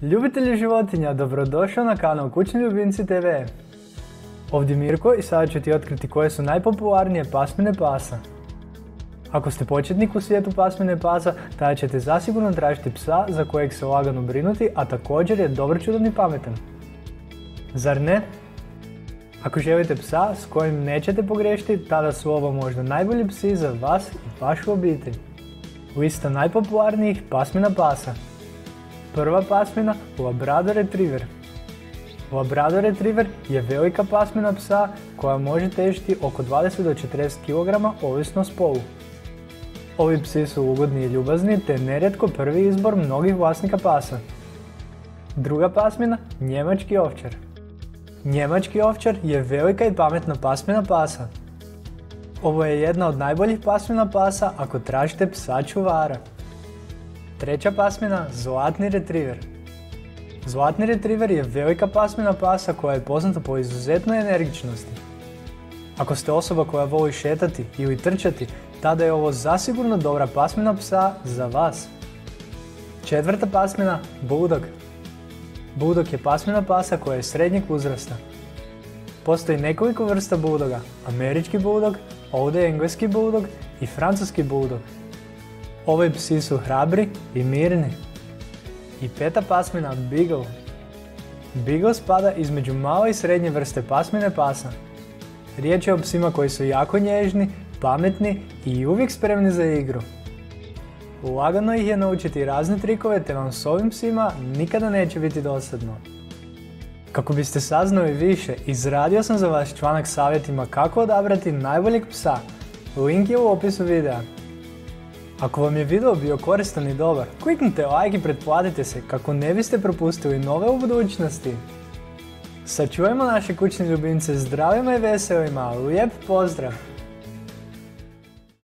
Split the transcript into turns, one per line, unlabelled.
Ljubitelji životinja, dobrodošao na kanal Kućni ljubimci TV. Ovdje Mirko i sada ću ti otkriti koje su najpopularnije pasmine pasa. Ako ste početnik u svijetu pasmine pasa, tada ćete zasigurno tražiti psa za kojeg se lagano brinuti, a također je dobročudan i pametan. Zar ne? Ako želite psa s kojim nećete pogriješiti, tada su ovo možda najbolji psi za vas i vašu obitelj. Lista najpopularnijih pasmina pasa. Prva pasmina, Labrador Retriever. Labrador Retriever je velika pasmina psa koja može težiti oko 20 do 40 kg ovisno o spolu. Ovi psi su ugodni i ljubazni te nerijetko prvi izbor mnogih vlasnika pasa. Druga pasmina, Njemački ovčar. Njemački ovčar je velika i pametna pasmina pasa. Ovo je jedna od najboljih pasmina pasa ako tražite psa čuvara. Treća pasmina, Zlatni Retriever. Zlatni Retriever je velika pasmina pasa koja je poznata po izuzetnoj energičnosti. Ako ste osoba koja voli šetati ili trčati, tada je ovo zasigurno dobra pasmina psa za vas. Četvrta pasmina, Bulldog. Bulldog je pasmina pasa koja je srednjeg uzrasta. Postoji nekoliko vrsta Bulldoga, američki Bulldog, ovdje engleski Bulldog i francuski Bulldog. Ovi psi su hrabri i mirni. I peta pasmina, Beagle. Beagle spada između male i srednje vrste pasmine pasa. Riječ je o psima koji su jako nježni, pametni i uvijek spremni za igru. Lagano ih je naučiti razne trikove te vam s ovim psima nikada neće biti dosadno. Kako biste saznali više, izradio sam za vas članak savjetima kako odabrati najboljeg psa. Link je u opisu videa. Ako vam je video bio koristan i dobar, kliknite like i pretplatite se kako ne biste propustili nove u budućnosti. Sačuvajmo naše kućne ljubimce zdravima i veselima, lijep pozdrav!